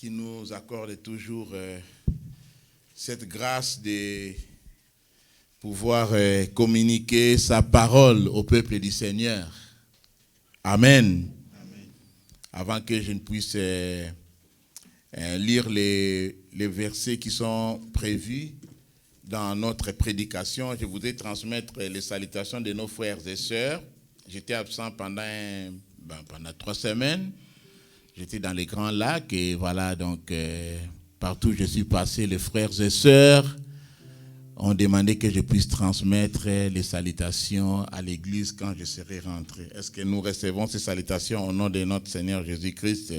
qui nous accorde toujours cette grâce de pouvoir communiquer sa parole au peuple du Seigneur. Amen. Amen. Avant que je ne puisse lire les versets qui sont prévus dans notre prédication, je voudrais transmettre les salutations de nos frères et sœurs. J'étais absent pendant 3 semaines. J'étais dans les Grands Lacs et voilà, donc partout où je suis passé, les frères et sœurs ont demandé que je puisse transmettre les salutations à l'église quand je serai rentré. Est-ce que nous recevons ces salutations au nom de notre Seigneur Jésus-Christ?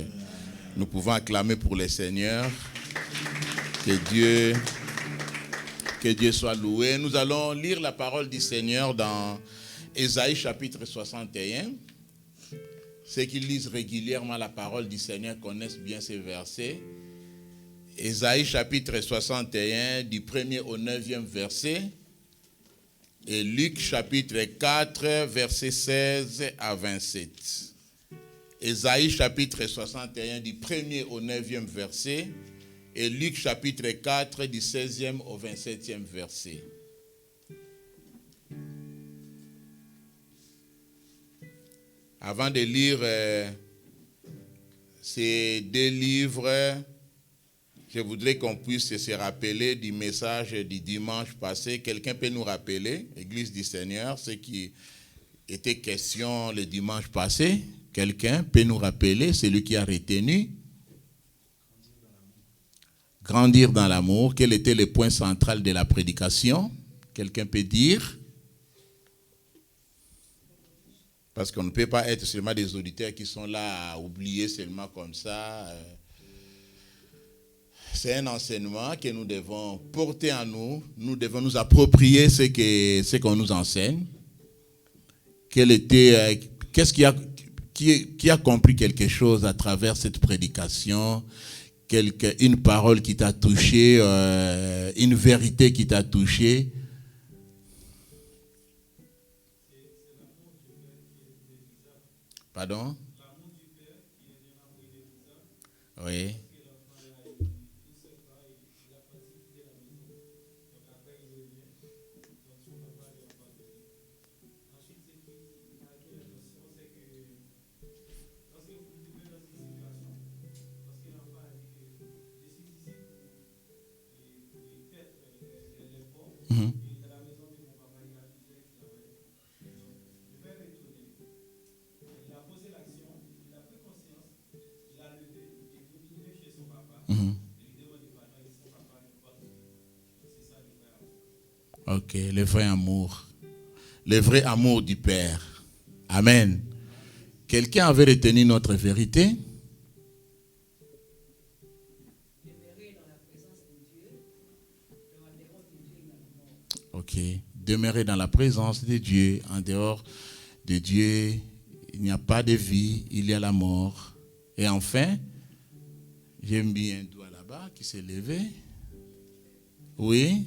Nous pouvons acclamer pour le Seigneur. Que Dieu soit loué. Nous allons lire la parole du Seigneur dans Ésaïe chapitre 61. Ceux qui lisent régulièrement la parole du Seigneur connaissent bien ces versets. Ésaïe chapitre 61, du 1er au 9e verset. Et Luc chapitre 4, verset 16 à 27. Ésaïe chapitre 61, du 1er au 9e verset. Et Luc chapitre 4, du 16e au 27e verset. Avant de lire ces 2 livres, je voudrais qu'on puisse se rappeler du message du dimanche passé. Quelqu'un peut nous rappeler, Église du Seigneur, ce qui était question le dimanche passé? Quelqu'un peut nous rappeler, celui qui a retenu? Grandir dans l'amour. Quel était le point central de la prédication? Quelqu'un peut dire? Parce qu'on ne peut pas être seulement des auditeurs qui sont là à oublier seulement comme ça. C'est un enseignement que nous devons porter en nous. Nous devons nous approprier ce qu'on nous enseigne. Qu'est-ce qui a compris quelque chose à travers cette prédication? Une parole qui t'a touché, une vérité qui t'a touché. Pardon? Oui. Mm-hmm. Ok, le vrai amour. Le vrai amour du Père. Amen. Quelqu'un avait retenu notre vérité? Ok. Demeurer dans la présence de Dieu. En dehors de Dieu, il n'y a pas de vie, il y a la mort. Et enfin, j'ai mis un doigt là-bas qui s'est levé. Oui.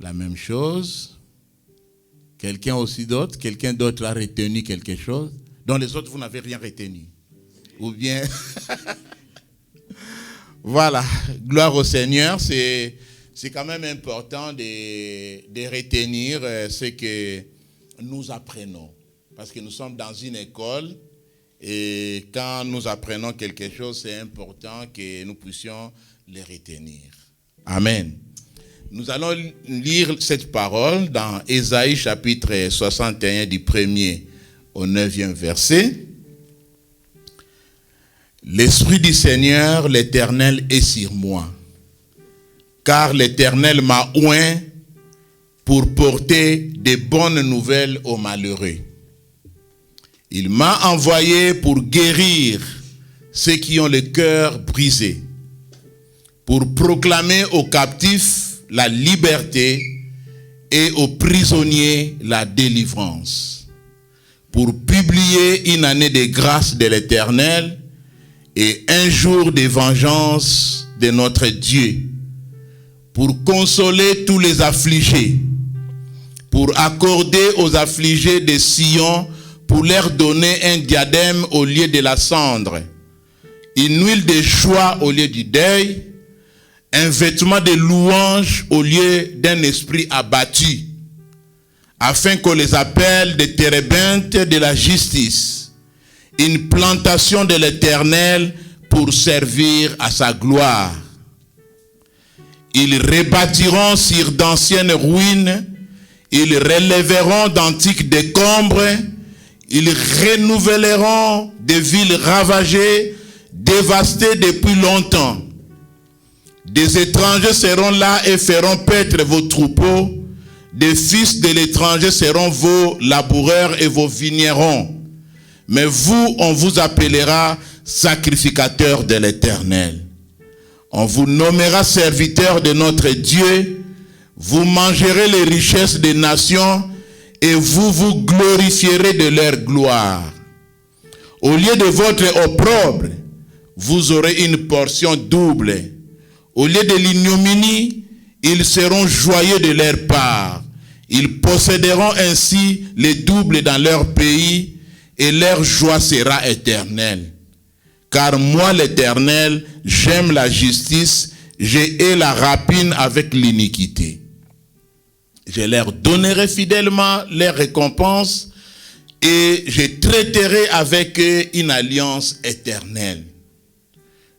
La même chose. Quelqu'un aussi d'autre? Quelqu'un d'autre a retenu quelque chose? Dans les autres, vous n'avez rien retenu. Ou bien... Voilà. Gloire au Seigneur. C'est quand même important de retenir ce que nous apprenons. Parce que nous sommes dans une école et quand nous apprenons quelque chose, c'est important que nous puissions le retenir. Amen. Nous allons lire cette parole dans Ésaïe chapitre 61 du 1er au 9e verset. L'Esprit du Seigneur, l'Éternel, est sur moi, car l'Éternel m'a oint pour porter de bonnes nouvelles aux malheureux. Il m'a envoyé pour guérir ceux qui ont le cœur brisé, pour proclamer aux captifs la liberté et aux prisonniers la délivrance, pour publier une année de grâce de l'Éternel et un jour de vengeance de notre Dieu, pour consoler tous les affligés, pour accorder aux affligés de Sion, pour leur donner un diadème au lieu de la cendre, une huile de joie au lieu du deuil, un vêtement de louange au lieu d'un esprit abattu, afin qu'on les appelle des térébintes de la justice, une plantation de l'Éternel pour servir à sa gloire. Ils rebâtiront sur d'anciennes ruines, ils relèveront d'antiques décombres, ils renouvelleront des villes ravagées, dévastées depuis longtemps. Des étrangers seront là et feront paître vos troupeaux. Des fils de l'étranger seront vos laboureurs et vos vignerons. Mais vous, on vous appellera sacrificateurs de l'Éternel. On vous nommera serviteurs de notre Dieu. Vous mangerez les richesses des nations et vous vous glorifierez de leur gloire. Au lieu de votre opprobre, vous aurez une portion double. Au lieu de l'ignominie, ils seront joyeux de leur part. Ils posséderont ainsi les doubles dans leur pays et leur joie sera éternelle. Car moi, l'Éternel, j'aime la justice, je hais la rapine avec l'iniquité. Je leur donnerai fidèlement leurs récompenses et je traiterai avec eux une alliance éternelle.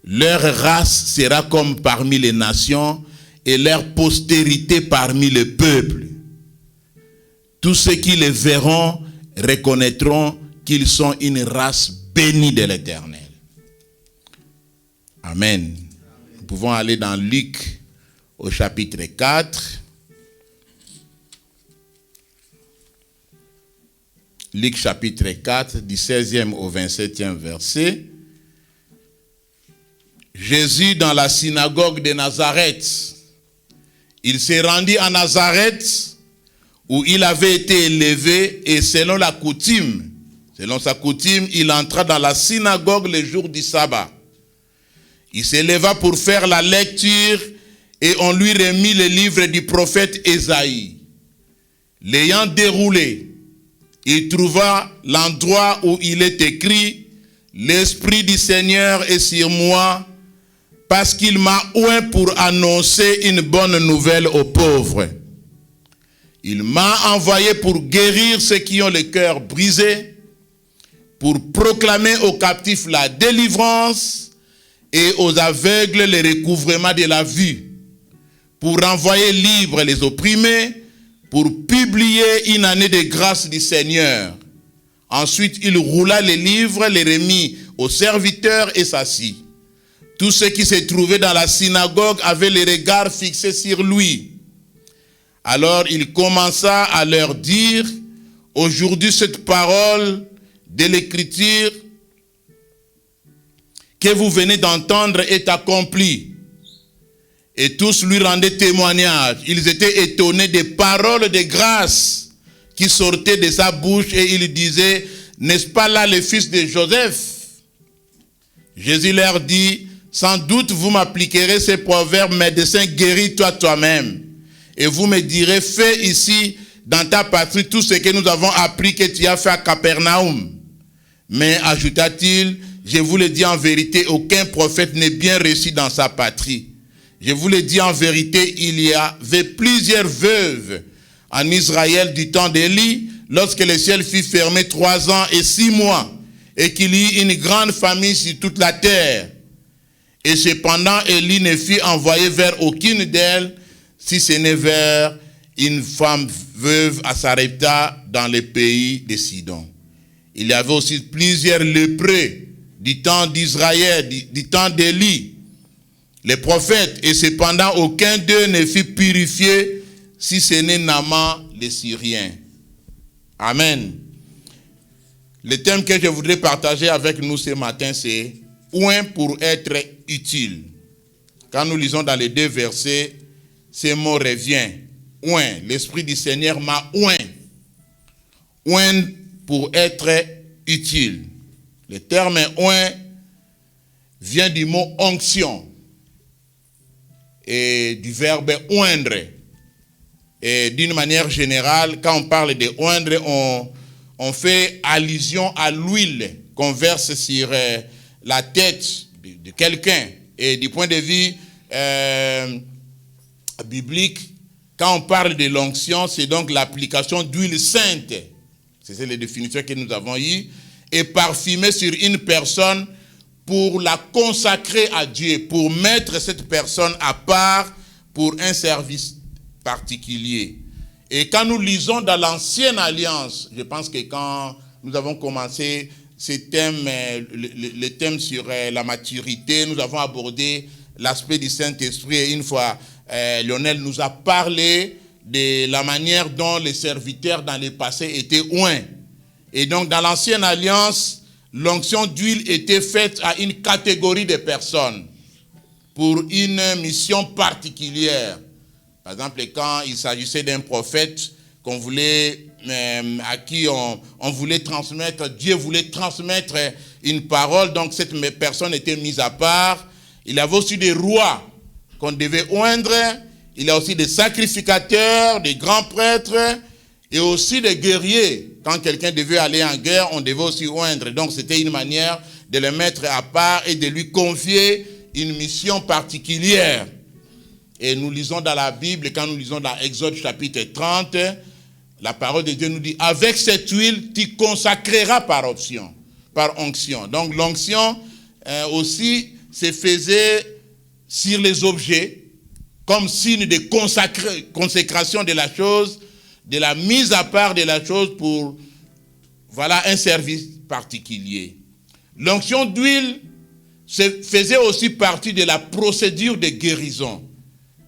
Leur race sera comme parmi les nations et leur postérité parmi les peuples. Tous ceux qui les verront reconnaîtront qu'ils sont une race bénie de l'Éternel. Amen. Nous pouvons aller dans Luc au chapitre 4. Luc chapitre 4, du 16e au 27e verset. Jésus dans la synagogue de Nazareth. Il s'est rendu à Nazareth où il avait été élevé et selon sa coutume, il entra dans la synagogue le jour du sabbat. Il s'éleva pour faire la lecture et on lui remit le livre du prophète Ésaïe. L'ayant déroulé, il trouva l'endroit où il est écrit « L'Esprit du Seigneur est sur moi, parce qu'il m'a oint pour annoncer une bonne nouvelle aux pauvres. Il m'a envoyé pour guérir ceux qui ont le cœur brisé, pour proclamer aux captifs la délivrance et aux aveugles le recouvrement de la vue, pour renvoyer libres les opprimés, pour publier une année de grâce du Seigneur. » Ensuite, il roula les livres, les remit aux serviteurs et s'assit. Tous ceux qui se trouvaient dans la synagogue avaient les regards fixés sur lui. Alors il commença à leur dire, « Aujourd'hui, cette parole de l'Écriture que vous venez d'entendre est accomplie. » Et tous lui rendaient témoignage. Ils étaient étonnés des paroles de grâce qui sortaient de sa bouche et il disait, « N'est-ce pas là le fils de Joseph ?» Jésus leur dit, « Sans doute vous m'appliquerez ces proverbes, médecin, guéris-toi toi-même. Et vous me direz, fais ici dans ta patrie tout ce que nous avons appris que tu as fait à Capernaum. Mais, ajouta-t-il, je vous le dis en vérité, aucun prophète n'est bien reçu dans sa patrie. Je vous le dis en vérité, il y avait plusieurs veuves en Israël du temps d'Élie, lorsque le ciel fut fermé 3 ans et 6 mois, et qu'il y eut une grande famine sur toute la terre. Et cependant, Élie ne fut envoyé vers aucune d'elles, si ce n'est vers une femme veuve à Sarepta dans le pays de Sidon. Il y avait aussi plusieurs lépreux du temps d'Israël, du temps d'Élie, les prophètes, et cependant aucun d'eux ne fut purifié, si ce n'est Naaman le Syrien. Amen. Le thème que je voudrais partager avec nous ce matin, c'est « Oint pour être utile ». Quand nous lisons dans les 2 versets, ce mot revient. Oint, l'Esprit du Seigneur m'a oint. Oint pour être utile. Le terme oint vient du mot onction et du verbe oindre. Et d'une manière générale, quand on parle de oindre, on fait allusion à l'huile qu'on verse sur la tête de quelqu'un. Et du point de vue biblique, quand on parle de l'onction, c'est donc l'application d'huile sainte. C'est les définitions que nous avons eues. Et parfumée sur une personne pour la consacrer à Dieu, pour mettre cette personne à part pour un service particulier. Et quand nous lisons dans l'Ancienne Alliance, je pense que quand nous avons commencé ces thèmes, le thème sur la maturité, nous avons abordé l'aspect du Saint-Esprit. Et une fois, Lionel nous a parlé de la manière dont les serviteurs dans le passé étaient oints. Et donc, dans l'Ancienne Alliance, l'onction d'huile était faite à une catégorie de personnes pour une mission particulière. Par exemple, quand il s'agissait d'un prophète qu'on voulait, à qui on voulait transmettre, Dieu voulait transmettre une parole, donc cette personne était mise à part. Il y avait aussi des rois qu'on devait oindre. Il y a aussi des sacrificateurs, des grands prêtres et aussi des guerriers. Quand quelqu'un devait aller en guerre, on devait aussi oindre. Donc c'était une manière de le mettre à part et de lui confier une mission particulière. Et nous lisons dans la Bible, quand nous lisons dans Exode chapitre 30, la parole de Dieu nous dit, avec cette huile, tu consacreras par onction. Donc l'onction aussi se faisait sur les objets, comme signe de consécration de la chose, de la mise à part de la chose pour, un service particulier. L'onction d'huile faisait aussi partie de la procédure de guérison.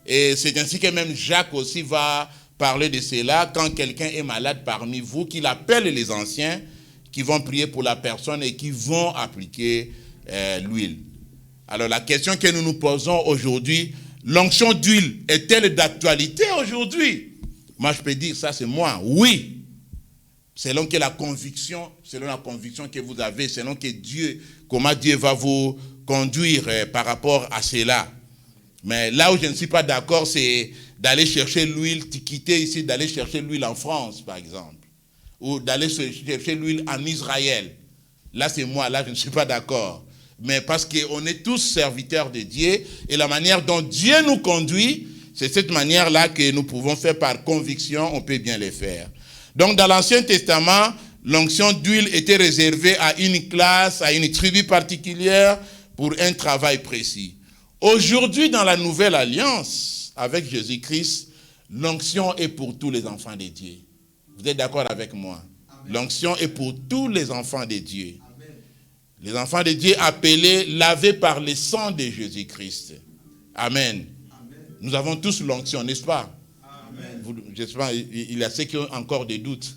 Et c'est ainsi que même Jacques aussi va parler de cela. Quand quelqu'un est malade parmi vous, qu'il appelle les anciens qui vont prier pour la personne et qui vont appliquer l'huile. Alors la question que nous nous posons aujourd'hui, l'onction d'huile est-elle d'actualité aujourd'hui? Moi je peux dire ça c'est moi, oui. Selon la conviction que vous avez, selon comment Dieu va vous conduire par rapport à cela. Mais là où je ne suis pas d'accord, c'est d'aller chercher l'huile, quitter ici, d'aller chercher l'huile en France, par exemple. Ou d'aller chercher l'huile en Israël. Là, c'est moi, là, je ne suis pas d'accord. Mais parce qu'on est tous serviteurs de Dieu, et la manière dont Dieu nous conduit, c'est cette manière-là que nous pouvons faire par conviction, on peut bien le faire. Donc, dans l'Ancien Testament, l'onction d'huile était réservée à une classe, à une tribu particulière, pour un travail précis. Aujourd'hui, dans la Nouvelle Alliance, avec Jésus-Christ, l'onction est pour tous les enfants de Dieu. Vous êtes d'accord avec moi? L'onction est pour tous les enfants de Dieu. Amen. Les enfants de Dieu appelés, lavés par le sang de Jésus-Christ. Amen. Amen. Nous avons tous l'onction, n'est-ce pas? J'espère il y a ceux qui ont encore des doutes.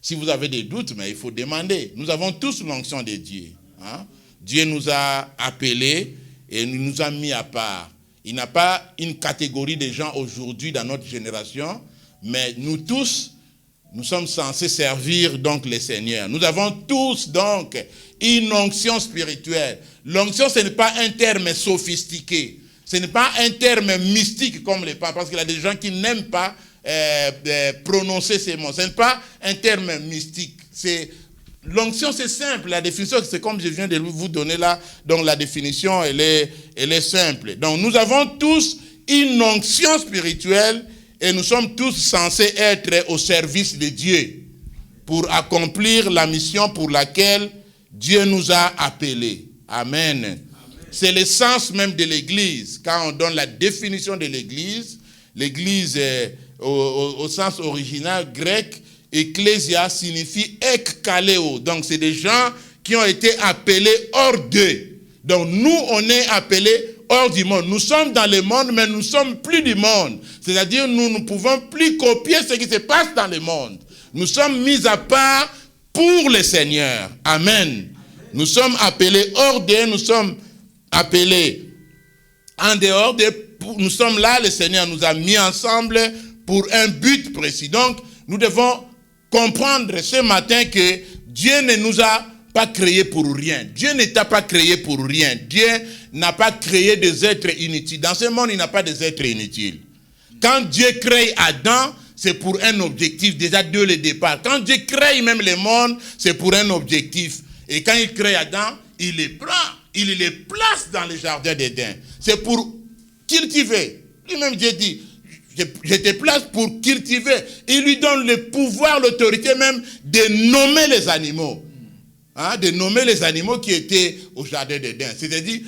Si vous avez des doutes, mais il faut demander. Nous avons tous l'onction de Dieu. Hein? Dieu nous a appelés et il nous a mis à part. Il n'y a pas une catégorie de gens aujourd'hui dans notre génération, mais nous tous, nous sommes censés servir donc le Seigneur. Nous avons tous donc une onction spirituelle. L'onction, ce n'est pas un terme sophistiqué. Ce n'est pas un terme mystique comme les papes, parce qu'il y a des gens qui n'aiment pas prononcer ces mots. Ce n'est pas un terme mystique. L'onction, c'est simple. La définition, c'est comme je viens de vous donner là. Donc, la définition, elle est simple. Donc, nous avons tous une onction spirituelle et nous sommes tous censés être au service de Dieu pour accomplir la mission pour laquelle Dieu nous a appelés. Amen. C'est le sens même de l'Église. Quand on donne la définition de l'Église, l'Église, au sens original grec, Ecclésia signifie ekkaleo. Donc, c'est des gens qui ont été appelés hors d'eux. Donc, nous, on est appelés hors du monde. Nous sommes dans le monde, mais nous ne sommes plus du monde. C'est-à-dire, nous ne pouvons plus copier ce qui se passe dans le monde. Nous sommes mis à part pour le Seigneur. Amen. Nous sommes appelés hors d'eux, nous sommes appelés en dehors d'eux. Nous sommes là, le Seigneur nous a mis ensemble pour un but précis. Donc, nous devons comprendre ce matin que Dieu ne nous a pas créés pour rien. Dieu ne t'a pas créé pour rien. Dieu n'a pas créé des êtres inutiles. Dans ce monde, il n'y a pas des êtres inutiles. Quand Dieu crée Adam, c'est pour un objectif, déjà dès le départ. Quand Dieu crée même le monde, c'est pour un objectif. Et quand il crée Adam, il le prend il les place dans le jardin d'Éden. C'est pour cultiver. Lui-même, Dieu dit, je te place pour cultiver. Il lui donne le pouvoir, l'autorité même de nommer les animaux. De nommer les animaux qui étaient au jardin d'Éden. C'est-à-dire,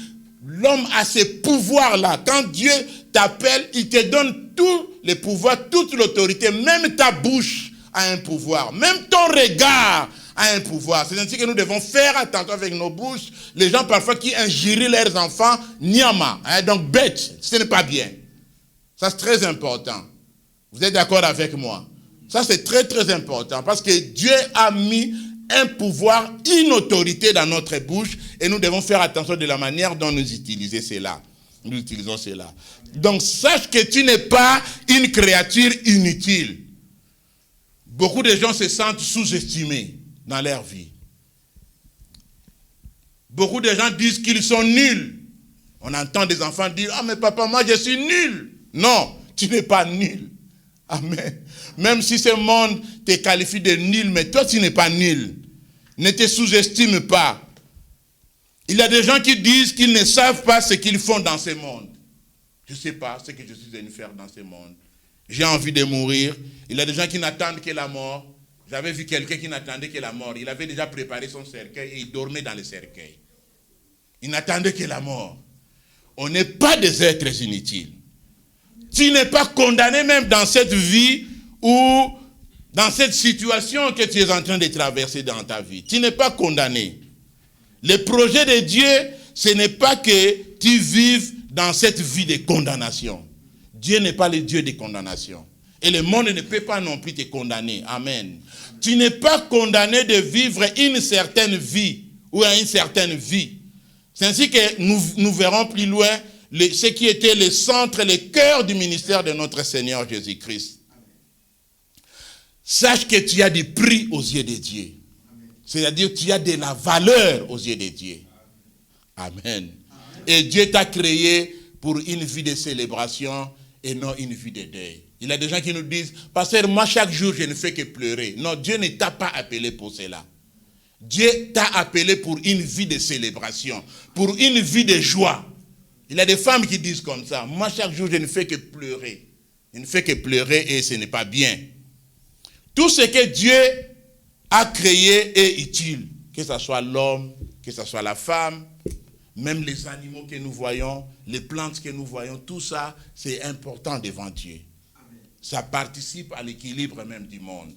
l'homme a ce pouvoir-là. Quand Dieu t'appelle, il te donne tous les pouvoirs, toute l'autorité. Même ta bouche a un pouvoir. Même ton regard a un pouvoir. C'est ainsi que nous devons faire attention avec nos bouches. Les gens parfois qui injurient leurs enfants, niama, donc bête, ce n'est pas bien. Ça c'est très important. Vous êtes d'accord avec moi? Ça c'est très très important parce que Dieu a mis un pouvoir, une autorité dans notre bouche et nous devons faire attention de la manière dont nous utilisons cela. Nous utilisons cela. Donc sache que tu n'es pas une créature inutile. Beaucoup de gens se sentent sous-estimés dans leur vie. Beaucoup de gens disent qu'ils sont nuls. On entend des enfants dire, ah mais papa, moi je suis nul. Non, tu n'es pas nul. Amen. Même si ce monde te qualifie de nul, mais toi tu n'es pas nul. Ne te sous-estime pas. Il y a des gens qui disent qu'ils ne savent pas ce qu'ils font dans ce monde. Je ne sais pas ce que je suis venu faire dans ce monde. J'ai envie de mourir. Il y a des gens qui n'attendent que la mort. J'avais vu quelqu'un qui n'attendait que la mort. Il avait déjà préparé son cercueil et il dormait dans le cercueil. Il n'attendait que la mort. On n'est pas des êtres inutiles. Tu n'es pas condamné même dans cette vie ou dans cette situation que tu es en train de traverser dans ta vie. Tu n'es pas condamné. Le projet de Dieu, ce n'est pas que tu vives dans cette vie de condamnation. Dieu n'est pas le Dieu de condamnation. Et le monde ne peut pas non plus te condamner. Amen. Tu n'es pas condamné de vivre une certaine vie ou à une certaine vie. C'est ainsi que nous verrons plus loin ce qui était le centre, le cœur du ministère de notre Seigneur Jésus-Christ. Sache que tu as du prix aux yeux de Dieu. C'est-à-dire que tu as de la valeur aux yeux de Dieu. Amen. Et Dieu t'a créé pour une vie de célébration et non une vie de deuil. Il y a des gens qui nous disent, pasteur, moi chaque jour je ne fais que pleurer. Non, Dieu ne t'a pas appelé pour cela. Dieu t'a appelé pour une vie de célébration, pour une vie de joie. Il y a des femmes qui disent comme ça, moi chaque jour je ne fais que pleurer. Je ne fais que pleurer et ce n'est pas bien. Tout ce que Dieu a créé est utile, que ce soit l'homme, que ce soit la femme, même les animaux que nous voyons, les plantes que nous voyons, tout ça, c'est important devant Dieu. Amen. Ça participe à l'équilibre même du monde.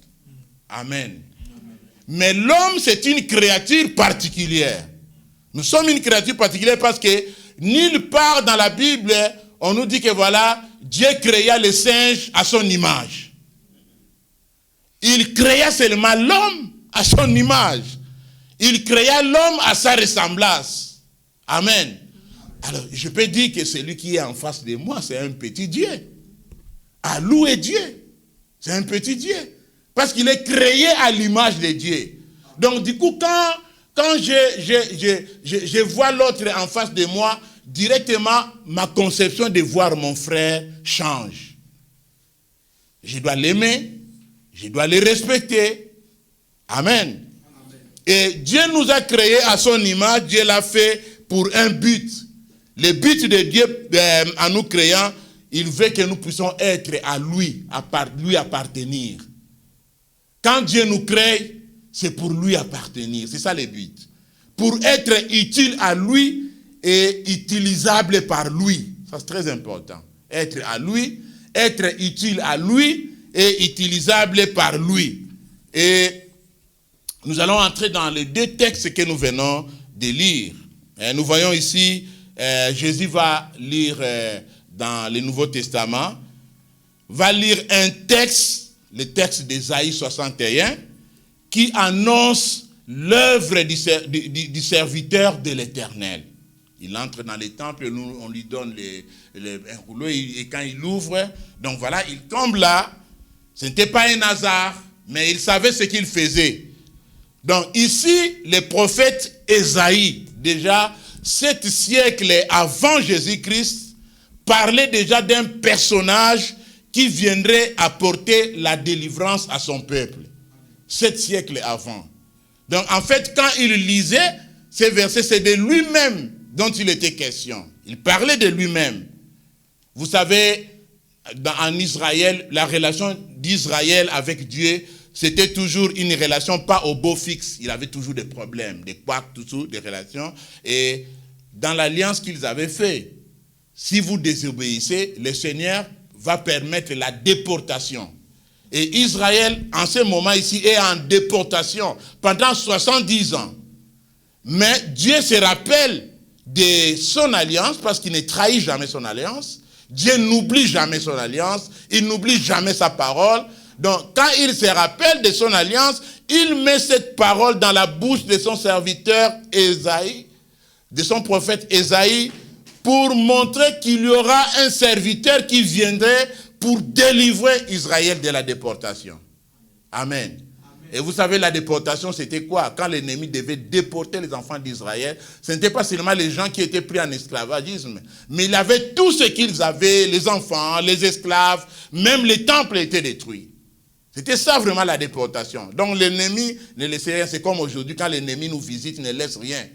Amen. Amen. Mais l'homme, c'est une créature particulière. Nous sommes une créature particulière parce que nulle part dans la Bible, on nous dit que voilà, Dieu créa les singes à son image. Il créa seulement l'homme à son image. Il créa l'homme à sa ressemblance. Amen. Alors, je peux dire que celui qui est en face de moi, c'est un petit Dieu. À louer Dieu. C'est un petit Dieu. Parce qu'il est créé à l'image de Dieu. Donc, du coup, quand je vois l'autre en face de moi, directement, ma conception de voir mon frère change. Je dois l'aimer. Je dois le respecter. Amen. Et Dieu nous a créés à son image. Dieu l'a fait pour un but. Le but de Dieu en nous créant, il veut que nous puissions être à lui appartenir. Quand Dieu nous crée, c'est pour lui appartenir. C'est ça le but. Pour être utile à lui et utilisable par lui. Ça c'est très important. Être à lui, être utile à lui et utilisable par lui. Et nous allons entrer dans les deux textes que nous venons de lire. Et nous voyons ici, Jésus va lire dans le Nouveau Testament, va lire un texte, le texte d'Ésaïe 61, qui annonce l'œuvre du serviteur de l'Éternel. Il entre dans les temples, on lui donne un rouleau et quand il l'ouvre, donc voilà, il tombe là. Ce n'était pas un hasard, mais il savait ce qu'il faisait. Donc ici, le prophète Ésaïe, déjà 7 siècles avant Jésus-Christ, parlait déjà d'un personnage qui viendrait apporter la délivrance à son peuple. 7 siècles avant. Donc en fait, quand il lisait ces versets, c'est de lui-même dont il était question. Il parlait de lui-même. Vous savez, en Israël, la relation d'Israël avec Dieu, c'était toujours une relation pas au beau fixe. Il avait toujours des problèmes, des couacs, toujours des relations. Et dans l'alliance qu'ils avaient fait, si vous désobéissez, le Seigneur va permettre la déportation. Et Israël, en ce moment ici, est en déportation pendant 70 ans. Mais Dieu se rappelle de son alliance parce qu'il ne trahit jamais son alliance. Dieu n'oublie jamais son alliance. Il n'oublie jamais sa parole. Donc, quand il se rappelle de son alliance, il met cette parole dans la bouche de son serviteur Ésaïe, de son prophète Ésaïe, pour montrer qu'il y aura un serviteur qui viendrait pour délivrer Israël de la déportation. Amen. Et vous savez, la déportation, c'était quoi? Quand l'ennemi devait déporter les enfants d'Israël, ce n'était pas seulement les gens qui étaient pris en esclavagisme, mais il y avait tout ce qu'ils avaient, les enfants, les esclaves, même les temples étaient détruits. C'était ça vraiment la déportation. Donc l'ennemi ne laissait rien. C'est comme aujourd'hui, quand l'ennemi nous visite, il ne laisse rien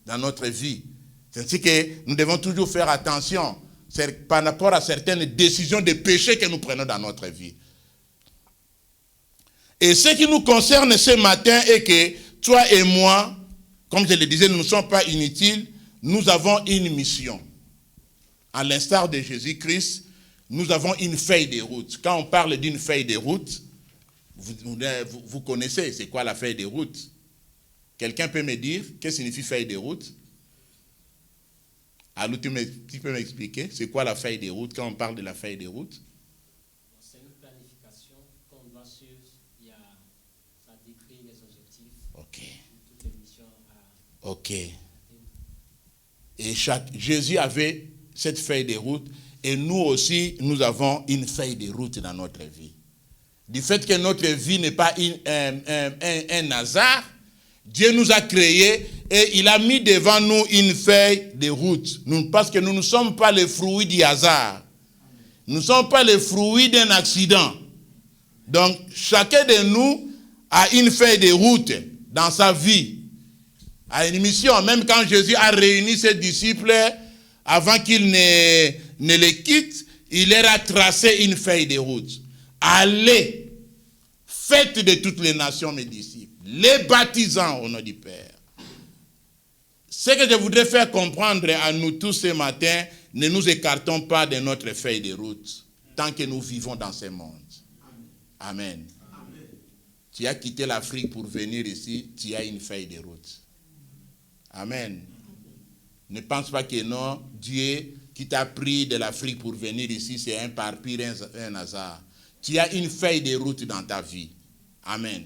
dans notre vie. C'est ainsi que nous devons toujours faire attention par rapport à certaines décisions de péché que nous prenons dans notre vie. Et ce qui nous concerne ce matin est que toi et moi, comme je le disais, nous ne sommes pas inutiles, nous avons une mission. À l'instar de Jésus-Christ, nous avons une feuille de route. Quand on parle d'une feuille de route, vous connaissez, c'est quoi la feuille de route? Quelqu'un peut me dire, qu'est-ce que signifie feuille de route? Alors, tu peux m'expliquer, c'est quoi la feuille de route quand on parle de la feuille de route? C'est une planification qu'on doit suivre. Ça décrit les objectifs. Ok. Toutes les missions à... Ok. Et Jésus avait cette feuille de route et nous aussi, nous avons une feuille de route dans notre vie. Du fait que notre vie n'est pas un hasard, Dieu nous a créés et il a mis devant nous une feuille de route. Parce que nous ne sommes pas les fruits du hasard. Nous ne sommes pas les fruits d'un accident. Donc, chacun de nous a une feuille de route dans sa vie. A une mission. Même quand Jésus a réuni ses disciples, avant qu'il ne les quitte, il leur a tracé une feuille de route. Allez, faites de toutes les nations mes disciples, les baptisant au nom du Père. Ce que je voudrais faire comprendre à nous tous ce matin, ne nous écartons pas de notre feuille de route, tant que nous vivons dans ce monde. Amen. Amen. Tu as quitté l'Afrique pour venir ici, tu as une feuille de route. Amen. Ne pense pas que non, Dieu qui t'a pris de l'Afrique pour venir ici, c'est un parpire, un hasard. Tu as une feuille de route dans ta vie. Amen.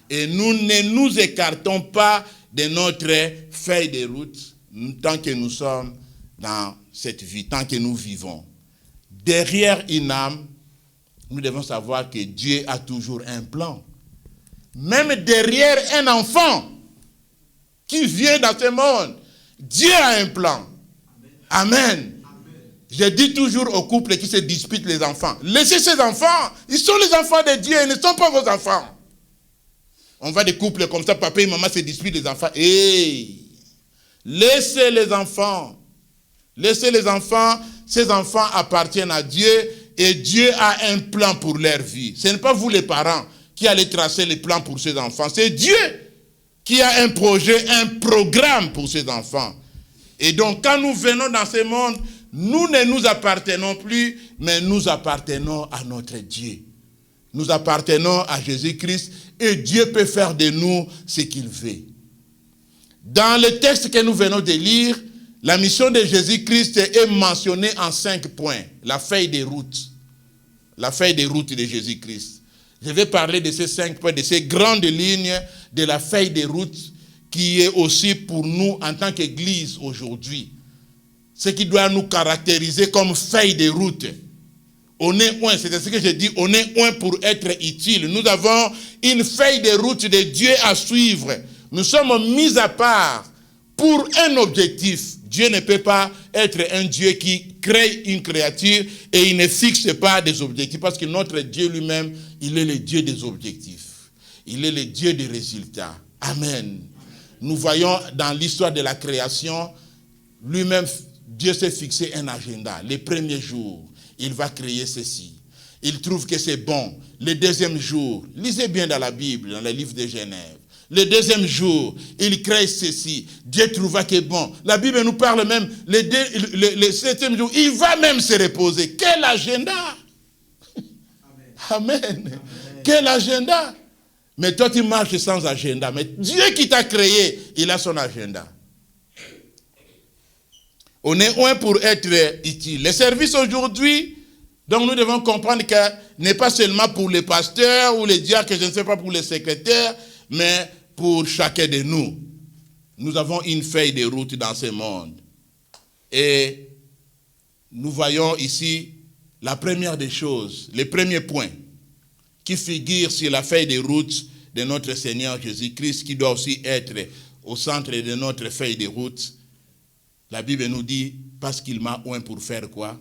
Et nous ne nous écartons pas de notre feuille de route tant que nous sommes dans cette vie, tant que nous vivons. Derrière une âme, nous devons savoir que Dieu a toujours un plan. Même derrière un enfant qui vient dans ce monde, Dieu a un plan. Amen. Amen. Je dis toujours aux couples qui se disputent les enfants, laissez ces enfants, ils sont les enfants de Dieu, ils ne sont pas vos enfants. On va des couples comme ça, papa et maman se disputent les enfants. Hey, laissez les enfants. Laissez les enfants, ces enfants appartiennent à Dieu et Dieu a un plan pour leur vie. Ce n'est pas vous les parents qui allez tracer les plans pour ces enfants, c'est Dieu qui a un projet, un programme pour ses enfants. Et donc, quand nous venons dans ce monde, nous ne nous appartenons plus, mais nous appartenons à notre Dieu. Nous appartenons à Jésus-Christ et Dieu peut faire de nous ce qu'il veut. Dans le texte que nous venons de lire, la mission de Jésus-Christ est mentionnée en 5 points. La feuille de route. La feuille de route de Jésus-Christ. Je vais parler de ces 5 points, de ces grandes lignes de la feuille de route qui est aussi pour nous en tant qu'Église aujourd'hui. Ce qui doit nous caractériser comme feuille de route. On est un, c'est ce que je dis, on est un pour être utile. Nous avons une feuille de route de Dieu à suivre. Nous sommes mis à part pour un objectif. Dieu ne peut pas être un Dieu qui crée une créature et il ne fixe pas des objectifs. Parce que notre Dieu lui-même, il est le Dieu des objectifs. Il est le Dieu des résultats. Amen. Nous voyons dans l'histoire de la création, Lui-même, Dieu s'est fixé un agenda. Les premiers jours, il va créer ceci. Il trouve que c'est bon. Le deuxième jour, lisez bien dans la Bible, dans le livre de Genève. Le deuxième jour, il crée ceci. Dieu trouva que bon. La Bible nous parle même, le septième jour, il va même se reposer. Quel agenda! Amen. Amen. Quel agenda! Mais toi, tu marches sans agenda. Mais Dieu qui t'a créé, il a son agenda. On est loin pour être utile. Les services aujourd'hui, donc nous devons comprendre que n'est pas seulement pour les pasteurs ou les diacres, je ne sais pas pour les secrétaires, mais pour chacun de nous. Nous avons une feuille de route dans ce monde. Et nous voyons ici la première des choses, le premier point qui figure sur la feuille de route de notre Seigneur Jésus-Christ, qui doit aussi être au centre de notre feuille de route. La Bible nous dit, parce qu'il m'a oint pour faire quoi?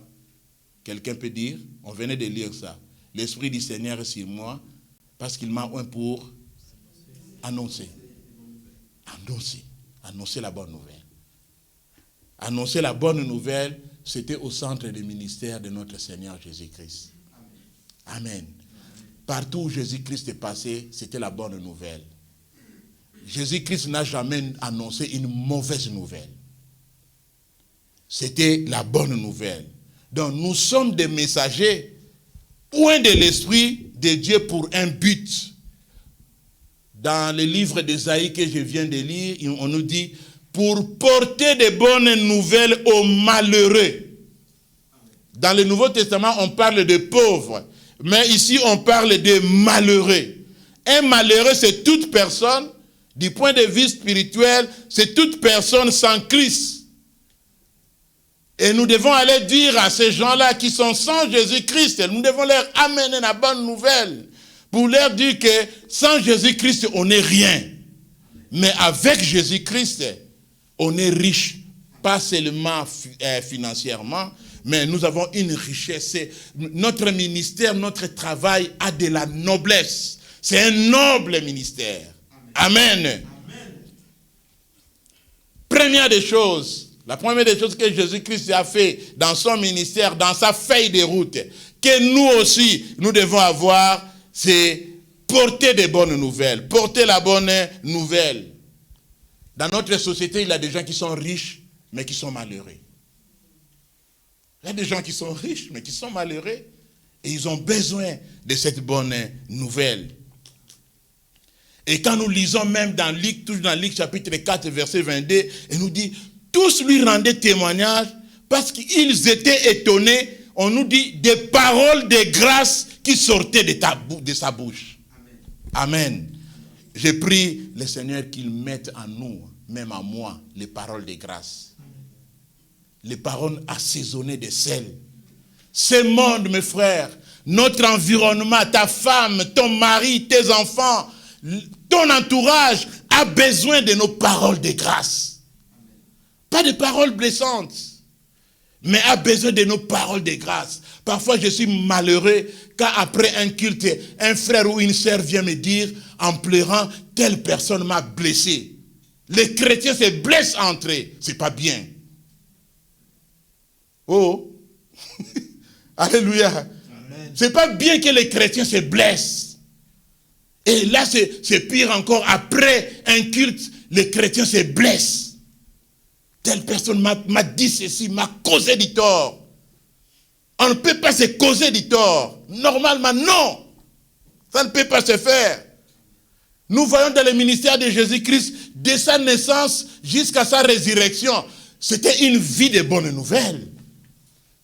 Quelqu'un peut dire? On venait de lire ça. L'Esprit du Seigneur est sur moi, parce qu'il m'a oint pour annoncer. Annoncer la bonne nouvelle. Annoncer la bonne nouvelle, c'était au centre du ministère de notre Seigneur Jésus-Christ. Amen. Partout où Jésus-Christ est passé, c'était la bonne nouvelle. Jésus-Christ n'a jamais annoncé une mauvaise nouvelle. C'était la bonne nouvelle. Donc nous sommes des messagers, loin de l'Esprit de Dieu pour un but. Dans le livre d'Ésaïe que je viens de lire, on nous dit, pour porter de bonnes nouvelles aux malheureux. Dans le Nouveau Testament, on parle de pauvres, mais ici on parle de malheureux. Un malheureux, c'est toute personne, du point de vue spirituel, c'est toute personne sans Christ. Et nous devons aller dire à ces gens-là qui sont sans Jésus-Christ, nous devons leur amener la bonne nouvelle pour leur dire que sans Jésus-Christ, on n'est rien. Mais avec Jésus-Christ, on est riche, pas seulement financièrement, mais nous avons une richesse. Notre ministère, notre travail a de la noblesse. C'est un noble ministère. Amen. Amen. Première des choses, la première des choses que Jésus-Christ a fait dans son ministère, dans sa feuille de route, que nous aussi, nous devons avoir, c'est porter des bonnes nouvelles, porter la bonne nouvelle. Dans notre société, il y a des gens qui sont riches, mais qui sont malheureux. Il y a des gens qui sont riches, mais qui sont malheureux. Et ils ont besoin de cette bonne nouvelle. Et quand nous lisons même dans Luc, toujours dans Luc chapitre 4, verset 22, il nous dit, tous lui rendaient témoignage parce qu'ils étaient étonnés, on nous dit, des paroles de grâce qui sortaient de sa bouche. Amen. Amen. Je prie le Seigneur qu'il mette en nous, même en moi, les paroles de grâce. Les paroles assaisonnées de sel. Ce monde, mes frères, notre environnement, ta femme, ton mari, tes enfants, ton entourage a besoin de nos paroles de grâce. Pas de paroles blessantes, mais a besoin de nos paroles de grâce. Parfois, je suis malheureux quand après un culte, un frère ou une sœur vient me dire en pleurant, telle personne m'a blessé. Les chrétiens se blessent entre eux. C'est pas bien. Oh, alléluia. C'est pas bien que les chrétiens se blessent. Et là, c'est pire encore. Après un culte, les chrétiens se blessent. Telle personne m'a dit ceci, m'a causé du tort. On ne peut pas se causer du tort. Normalement, non. Ça ne peut pas se faire. Nous voyons dans le ministère de Jésus-Christ, de sa naissance jusqu'à sa résurrection, c'était une vie de bonnes nouvelles.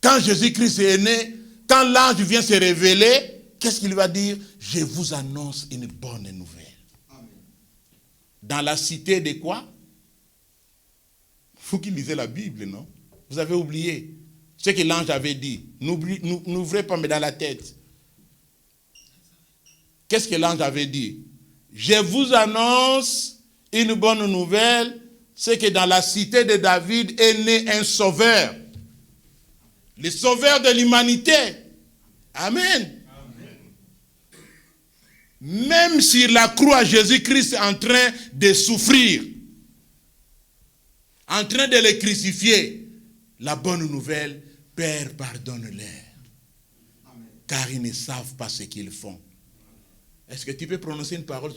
Quand Jésus-Christ est né, quand l'ange vient se révéler, qu'est-ce qu'il va dire? Je vous annonce une bonne nouvelle. Amen. Dans la cité de quoi? Vous qui lisez la Bible, non? Vous avez oublié ce que l'ange avait dit. N'ouvrez pas mais dans la tête. Qu'est-ce que l'ange avait dit? Je vous annonce une bonne nouvelle, c'est que dans la cité de David est né un sauveur. Le sauveur de l'humanité. Amen. Amen. Même sur la croix, Jésus-Christ est en train de souffrir. en train de les crucifier. La bonne nouvelle, Père, pardonne-leur, car ils ne savent pas ce qu'ils font. Est-ce que tu peux prononcer une parole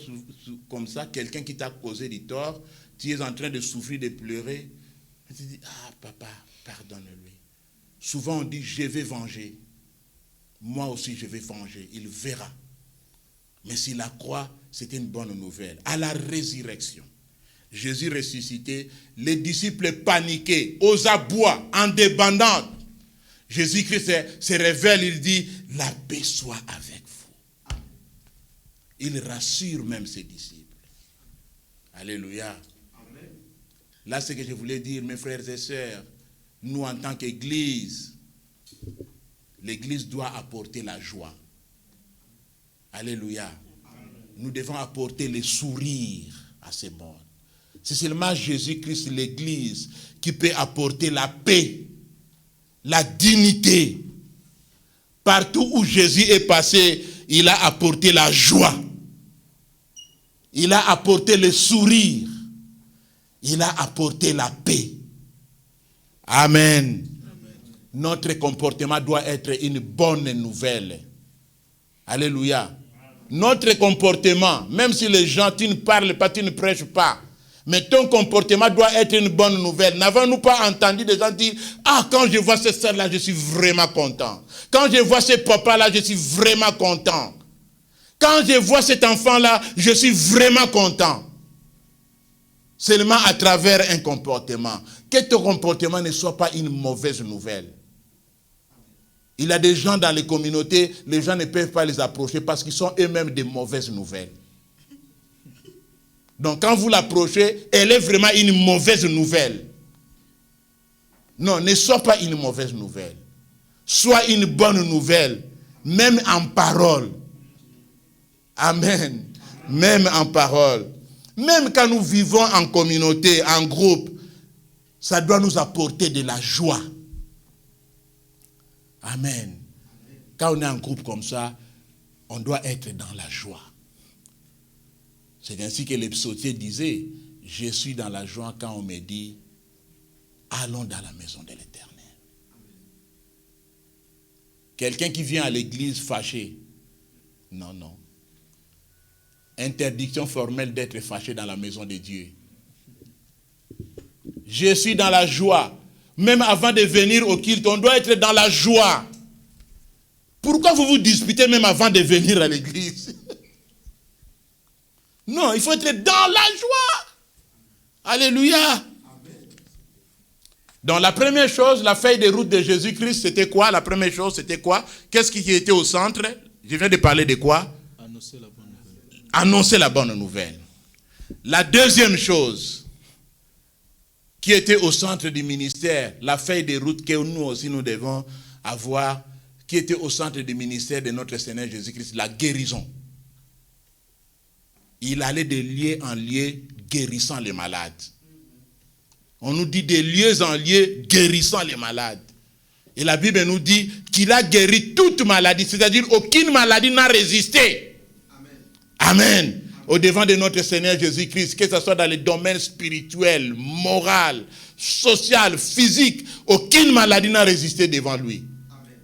comme ça, quelqu'un qui t'a causé du tort, tu es en train de souffrir, de pleurer, et tu dis, ah papa, pardonne-lui. Souvent on dit, je vais venger. Moi aussi je vais venger, il verra. Mais si la croix, c'était une bonne nouvelle. À la résurrection, Jésus ressuscité, les disciples paniqués, aux abois, en débandade. Jésus-Christ se révèle, il dit, la paix soit avec vous. Il rassure même ses disciples. Alléluia. Amen. Là, c'est ce que je voulais dire, mes frères et sœurs. Nous, en tant qu'Église, l'Église doit apporter la joie. Alléluia. Amen. Nous devons apporter le sourire à ces mondes. C'est seulement Jésus-Christ, l'Église, qui peut apporter la paix, la dignité. Partout où Jésus est passé, il a apporté la joie. Il a apporté le sourire. Il a apporté la paix. Amen. Amen. Notre comportement doit être une bonne nouvelle. Alléluia. Amen. Notre comportement, même si les gens, tu ne parles pas, tu ne prêches pas, mais ton comportement doit être une bonne nouvelle. N'avons-nous pas entendu des gens dire, ah, quand je vois cette sœur-là, je suis vraiment content. Quand je vois ce papa-là, je suis vraiment content. Quand je vois cet enfant-là, je suis vraiment content. Seulement à travers un comportement. Que ton comportement ne soit pas une mauvaise nouvelle. Il y a des gens dans les communautés, les gens ne peuvent pas les approcher parce qu'ils sont eux-mêmes des mauvaises nouvelles. Donc quand vous l'approchez, elle est vraiment une mauvaise nouvelle. Non, ne sois pas une mauvaise nouvelle. Sois une bonne nouvelle, même en parole. Amen. Même en parole. Même quand nous vivons en communauté, en groupe, ça doit nous apporter de la joie. Amen. Quand on est en groupe comme ça, on doit être dans la joie. C'est ainsi que les psautiers disaient, je suis dans la joie quand on me dit, allons dans la maison de l'Éternel. Quelqu'un qui vient à l'église fâché, non, non. Interdiction formelle d'être fâché dans la maison de Dieu. Je suis dans la joie. Même avant de venir au culte, on doit être dans la joie. Pourquoi vous vous disputez même avant de venir à l'église? Non, il faut être dans la joie. Alléluia. Amen. Donc la première chose, la feuille de route de Jésus-Christ, c'était quoi? La première chose, c'était quoi? Qu'est-ce qui était au centre? Je viens de parler de quoi? Annoncer la bonne nouvelle. Annoncer la bonne nouvelle. La deuxième chose qui était au centre du ministère, la feuille de route que nous aussi nous devons avoir, qui était au centre du ministère de notre Seigneur Jésus-Christ, la guérison. Il allait de lieu en lieu guérissant les malades. On nous dit de lieu en lieu guérissant les malades. Et la Bible nous dit qu'il a guéri toute maladie, c'est-à-dire aucune maladie n'a résisté. Amen. Amen. Au devant de notre Seigneur Jésus-Christ, que ce soit dans les domaines spirituels, moral, social, physique, aucune maladie n'a résisté devant lui. Amen.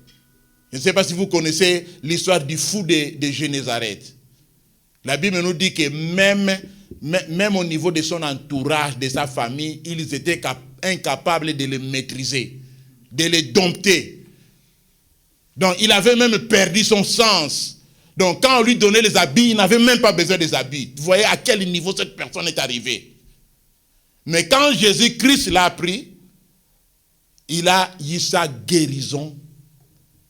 Je ne sais pas si vous connaissez l'histoire du fou de Génézareth. La Bible nous dit que même au niveau de son entourage, de sa famille, ils étaient incapables de le maîtriser, de le dompter. Donc il avait même perdu son sens. Donc quand on lui donnait les habits, il n'avait même pas besoin des habits. Vous voyez à quel niveau cette personne est arrivée. Mais quand Jésus-Christ l'a pris, il a eu sa guérison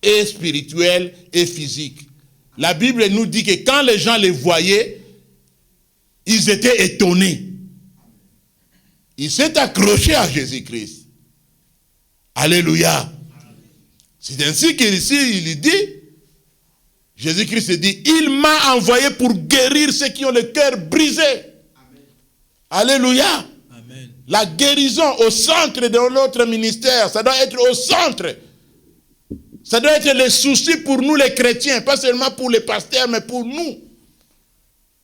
et spirituelle et physique. La Bible nous dit que quand les gens les voyaient, ils étaient étonnés. Il s'est accroché à Jésus-Christ. Alléluia. C'est ainsi qu'ici, il dit, Jésus-Christ dit, il m'a envoyé pour guérir ceux qui ont le cœur brisé. Amen. Alléluia. Amen. La guérison au centre de notre ministère, ça doit être au centre. Ça doit être le souci pour nous les chrétiens, pas seulement pour les pasteurs, mais pour nous.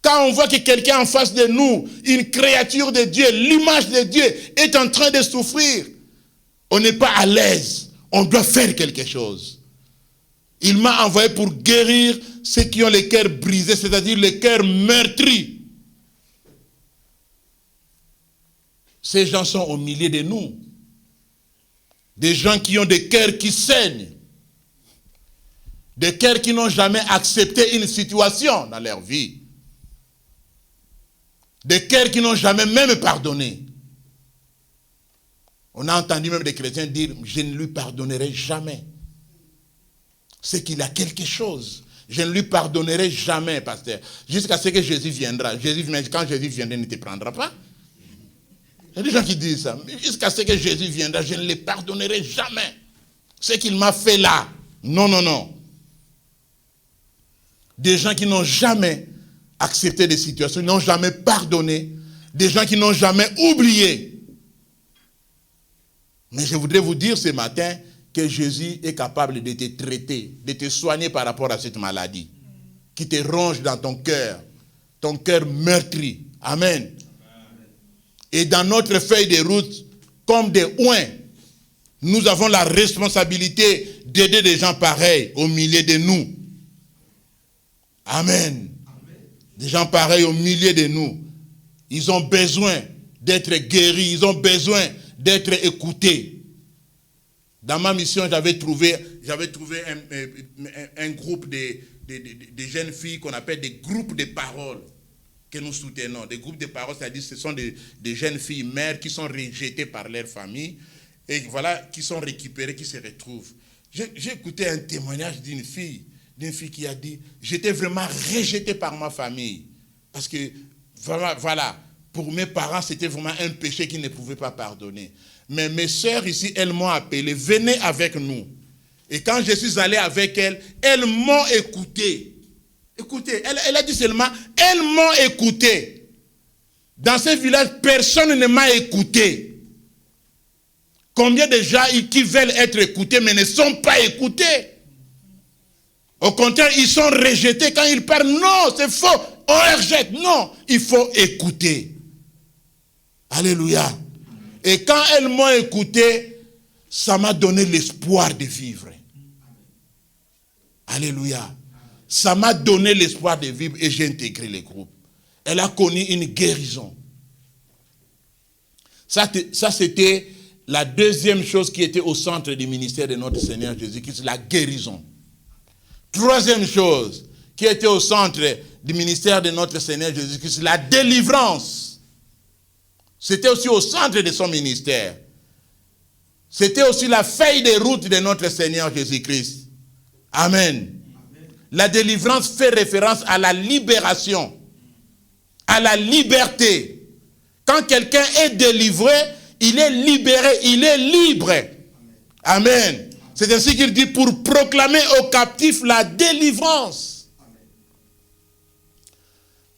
Quand on voit que quelqu'un en face de nous, une créature de Dieu, l'image de Dieu, est en train de souffrir, on n'est pas à l'aise. On doit faire quelque chose. Il m'a envoyé pour guérir ceux qui ont les cœurs brisés, c'est-à-dire les cœurs meurtris. Ces gens sont au milieu de nous. Des gens qui ont des cœurs qui saignent. Des cœurs qui n'ont jamais accepté une situation dans leur vie. Des cœurs qui n'ont jamais même pardonné. On a entendu même des chrétiens dire, je ne lui pardonnerai jamais. C'est qu'il a quelque chose. Je ne lui pardonnerai jamais, pasteur. Jusqu'à ce que Jésus viendra. Quand Jésus viendra, il ne te prendra pas. Il y a des gens qui disent ça. Jusqu'à ce que Jésus viendra, je ne le pardonnerai jamais. Ce qu'il m'a fait là. Non, non, non. Des gens qui n'ont jamais accepté des situations, n'ont jamais pardonné. Des gens qui n'ont jamais oublié. Mais je voudrais vous dire ce matin que Jésus est capable de te traiter, de te soigner par rapport à cette maladie qui te ronge dans ton cœur meurtri. Amen. Et dans notre feuille de route, comme des oins, nous avons la responsabilité d'aider des gens pareils au milieu de nous. Amen. Des gens pareils au milieu de nous. Ils ont besoin d'être guéris, ils ont besoin d'être écoutés. Dans ma mission, j'avais trouvé un groupe de jeunes filles qu'on appelle des groupes de parole que nous soutenons. Des groupes de parole, c'est-à-dire ce sont des jeunes filles mères qui sont rejetées par leur famille et voilà, qui sont récupérées, qui se retrouvent. J'ai écouté un témoignage d'une fille qui a dit, j'étais vraiment rejetée par ma famille parce que voilà, pour mes parents, c'était vraiment un péché qu'ils ne pouvaient pas pardonner. Mais mes sœurs ici, elles m'ont appelé, venez avec nous. Et quand je suis allé avec elles, elles m'ont écouté. Écoutez, elle a dit seulement, elles m'ont écouté. Dans ce village, personne ne m'a écouté. Combien de gens qui veulent être écoutés, mais ne sont pas écoutés? Au contraire, ils sont rejetés quand ils parlent. Non, c'est faux, on rejette. Non, il faut écouter. Alléluia. Et quand elles m'ont écouté, ça m'a donné l'espoir de vivre. Alléluia. Ça m'a donné l'espoir de vivre et j'ai intégré le groupe. Elle a connu une guérison. Ça c'était la deuxième chose qui était au centre du ministère de notre Seigneur Jésus-Christ, la guérison. Troisième chose qui était au centre du ministère de notre Seigneur Jésus-Christ, la délivrance. C'était aussi au centre de son ministère. C'était aussi la feuille de route de notre Seigneur Jésus-Christ. Amen. La délivrance fait référence à la libération, à la liberté. Quand quelqu'un est délivré, il est libéré, il est libre. Amen. C'est ainsi qu'il dit pour proclamer aux captifs la délivrance.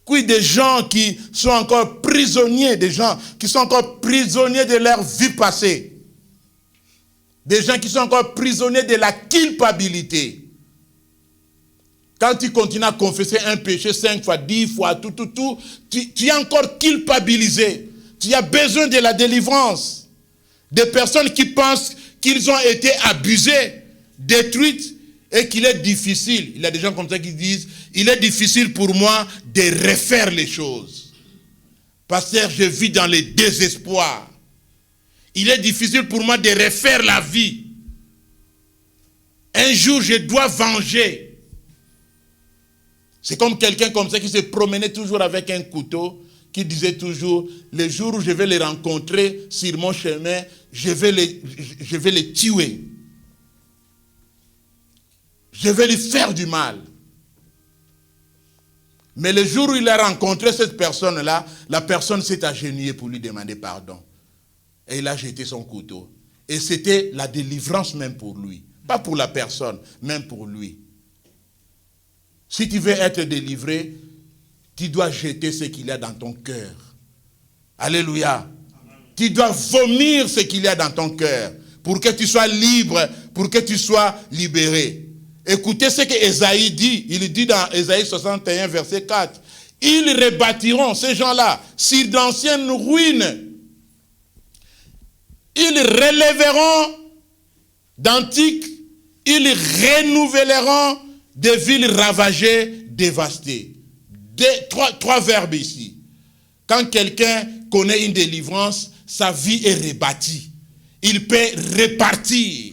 Quid des gens qui sont encore prisonniers, des gens qui sont encore prisonniers de leur vie passée. Des gens qui sont encore prisonniers de la culpabilité. Quand tu continues à confesser un péché 5 fois, 10 fois, tu es encore culpabilisé. Tu as besoin de la délivrance. Des personnes qui pensent qu'ils ont été abusés, détruites, et qu'il est difficile. Il y a des gens comme ça qui disent, il est difficile pour moi de refaire les choses. Pasteur, je vis dans le désespoir. Il est difficile pour moi de refaire la vie. Un jour, je dois venger. C'est comme quelqu'un comme ça qui se promenait toujours avec un couteau, qui disait toujours, le jour où je vais les rencontrer sur mon chemin, je vais les tuer. Je vais lui faire du mal. Mais le jour où il a rencontré cette personne-là, la personne s'est agenouillée pour lui demander pardon. Et il a jeté son couteau. Et c'était la délivrance même pour lui. Pas pour la personne, même pour lui. Si tu veux être délivré, tu dois jeter ce qu'il y a dans ton cœur. Alléluia. Amen. Tu dois vomir ce qu'il y a dans ton cœur pour que tu sois libre, pour que tu sois libéré. Écoutez ce que Ésaïe dit. Il dit dans Ésaïe 61, verset 4. Ils rebâtiront, ces gens-là, sur d'anciennes ruines. Ils relèveront d'antiques, ils renouvelleront des villes ravagées, dévastées. Trois verbes ici. Quand quelqu'un connaît une délivrance, sa vie est rebâtie. Il peut repartir.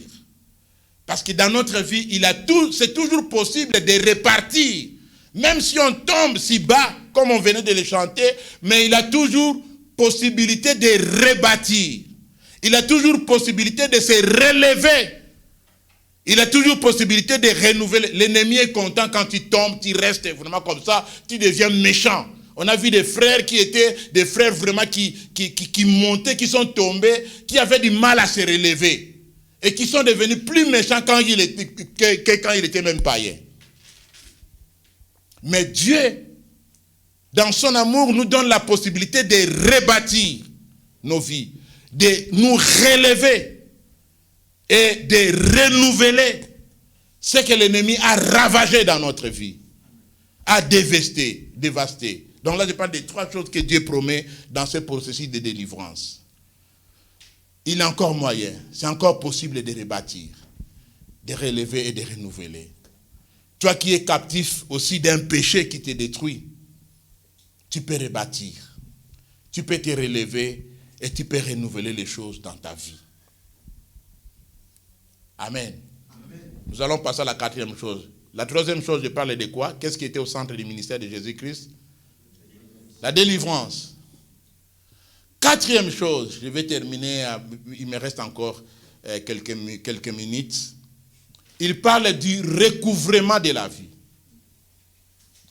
Parce que dans notre vie, c'est toujours possible de repartir. Même si on tombe si bas, comme on venait de le chanter, mais il a toujours possibilité de rebâtir. Il a toujours possibilité de se relever. Il a toujours possibilité de renouveler. L'ennemi est content quand tu tombes, tu restes vraiment comme ça, tu deviens méchant. On a vu des frères qui étaient des frères vraiment qui montaient, qui sont tombés, qui avaient du mal à se relever. Et qui sont devenus plus méchants que quand il était même païen. Mais Dieu, dans son amour, nous donne la possibilité de rebâtir nos vies, de nous relever et de renouveler ce que l'ennemi a ravagé dans notre vie, a dévasté. Donc là, je parle des trois choses que Dieu promet dans ce processus de délivrance. Il est encore moyen, c'est encore possible de rebâtir, de relever et de renouveler. Toi qui es captif aussi d'un péché qui te détruit, tu peux rebâtir, tu peux te relever et tu peux renouveler les choses dans ta vie. Amen. Amen. Nous allons passer à la quatrième chose. La troisième chose, je parle de quoi? Qu'est-ce qui était au centre du ministère de Jésus-Christ? La délivrance. Quatrième chose, je vais terminer, il me reste encore quelques minutes. Il parle du recouvrement de la vie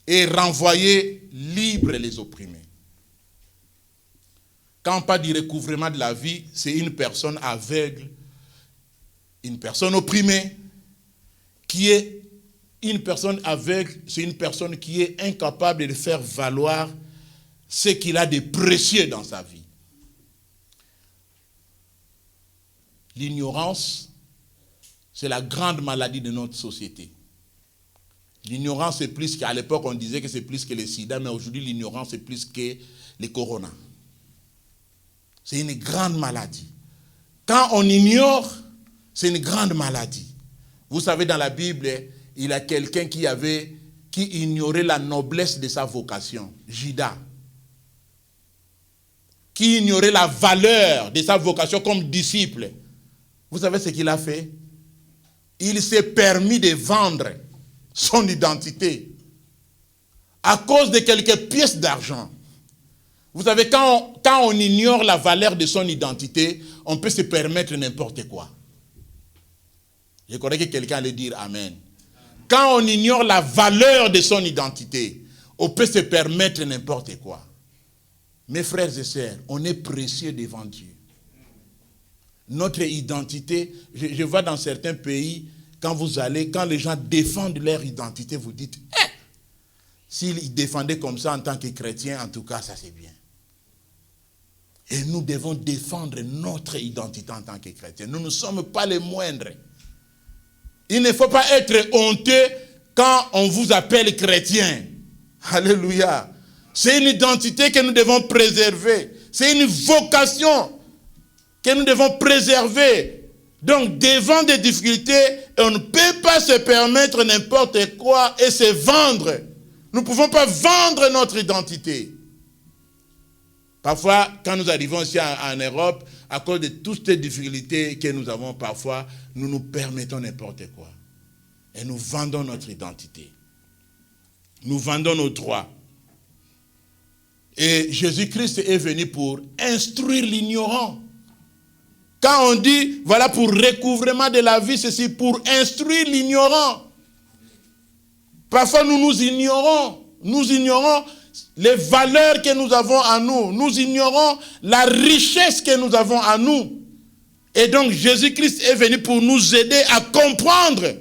et renvoyer libres les opprimés. Quand on parle du recouvrement de la vie, c'est une personne aveugle, une personne opprimée, qui est une personne aveugle, c'est une personne qui est incapable de faire valoir ce qu'il a de précieux dans sa vie. L'ignorance, c'est la grande maladie de notre société. L'ignorance, c'est plus qu'à l'époque, on disait que c'est plus que le sida, mais aujourd'hui, l'ignorance, c'est plus que le corona. C'est une grande maladie. Quand on ignore, c'est une grande maladie. Vous savez, dans la Bible, il y a quelqu'un qui ignorait la noblesse de sa vocation, Judas. Qui ignorait la valeur de sa vocation comme disciple. Vous savez ce qu'il a fait? Il s'est permis de vendre son identité à cause de quelques pièces d'argent. Vous savez, quand on ignore la valeur de son identité, on peut se permettre n'importe quoi. Je crois que quelqu'un allait dire Amen. Quand on ignore la valeur de son identité, on peut se permettre n'importe quoi. Mes frères et sœurs, on est précieux devant Dieu. Notre identité, je vois dans certains pays, quand les gens défendent leur identité, vous dites, s'ils défendaient comme ça en tant que chrétiens, en tout cas, ça c'est bien. Et nous devons défendre notre identité en tant que chrétiens. Nous ne sommes pas les moindres. Il ne faut pas être honteux quand on vous appelle chrétien. Alléluia. C'est une identité que nous devons préserver. C'est une vocation que nous devons préserver. Donc, devant des difficultés, on ne peut pas se permettre n'importe quoi et se vendre. Nous ne pouvons pas vendre notre identité. Parfois, quand nous arrivons ici en Europe, à cause de toutes ces difficultés que nous avons parfois, nous nous permettons n'importe quoi. Et nous vendons notre identité. Nous vendons nos droits. Et Jésus-Christ est venu pour instruire l'ignorant. Quand on dit, voilà, pour recouvrement de la vie, c'est pour instruire l'ignorant. Parfois, nous ignorons. Nous ignorons les valeurs que nous avons en nous. Nous ignorons la richesse que nous avons en nous. Et donc, Jésus-Christ est venu pour nous aider à comprendre.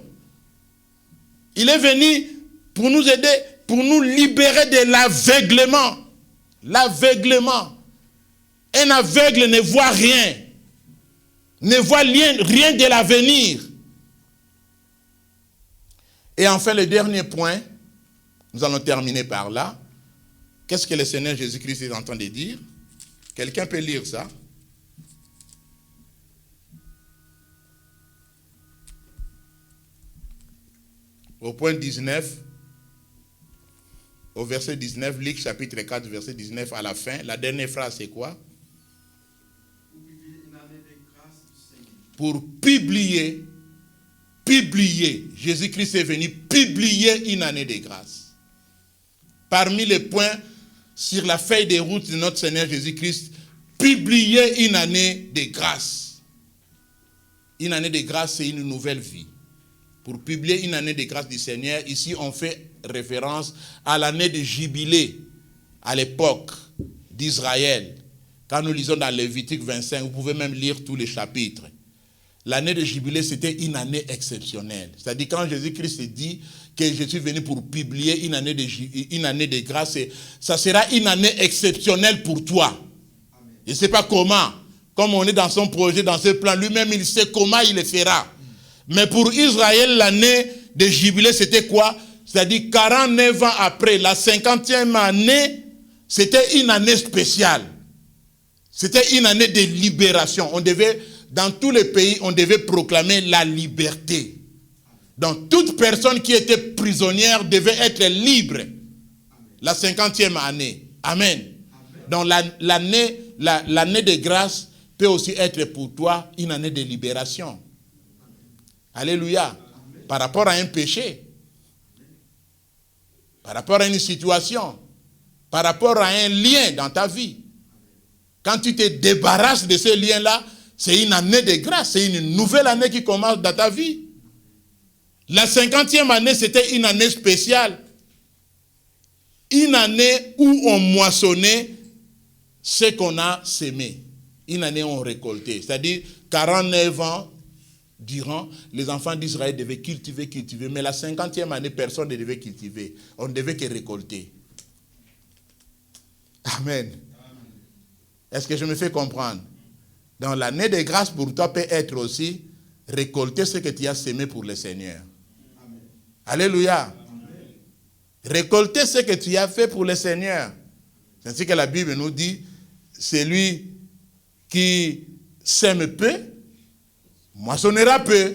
Il est venu pour nous aider, pour nous libérer de l'aveuglement. L'aveuglement. Un aveugle ne voit rien. Ne voit rien de l'avenir. Et enfin, le dernier point, nous allons terminer par là. Qu'est-ce que le Seigneur Jésus-Christ est en train de dire? Quelqu'un peut lire ça? Au point 19, au verset 19, Luc chapitre 4, verset 19 à la fin, la dernière phrase c'est quoi? Pour publier, Jésus-Christ est venu publier une année de grâce. Parmi les points sur la feuille de route de notre Seigneur Jésus-Christ, publier une année de grâce. Une année de grâce, c'est une nouvelle vie. Pour publier une année de grâce du Seigneur, ici on fait référence à l'année de jubilé, à l'époque d'Israël. Quand nous lisons dans Lévitique 25, vous pouvez même lire tous les chapitres. L'année de jubilé, c'était une année exceptionnelle. C'est-à-dire quand Jésus-Christ dit que je suis venu pour publier une année de grâce, ça sera une année exceptionnelle pour toi. Je ne sais pas comment. Comme on est dans son projet, dans ce plan, lui-même il sait comment il le fera. Mais pour Israël, l'année de jubilé, c'était quoi? C'est-à-dire 49 ans après, la 50e année, c'était une année spéciale. C'était une année de libération. On devait, dans tous les pays, on devait proclamer la liberté. Donc, toute personne qui était prisonnière devait être libre. La 50e année. Amen. Donc, l'année de grâce peut aussi être pour toi une année de libération. Alléluia. Par rapport à un péché. Par rapport à une situation. Par rapport à un lien dans ta vie. Quand tu te débarrasses de ce lien-là, c'est une année de grâce. C'est une nouvelle année qui commence dans ta vie. La 50e année, c'était une année spéciale. Une année où on moissonnait ce qu'on a sémé. Une année où on récoltait. C'est-à-dire 49 ans durant, les enfants d'Israël devaient cultiver. Mais la 50e année, personne ne devait cultiver. On ne devait que récolter. Amen. Est-ce que je me fais comprendre? Donc l'année de grâce pour toi peut être aussi récolter ce que tu as sémé pour le Seigneur. Amen. Alléluia. Amen. Récolter ce que tu as fait pour le Seigneur. C'est ainsi que la Bible nous dit, celui qui sème peu, moissonnera peu.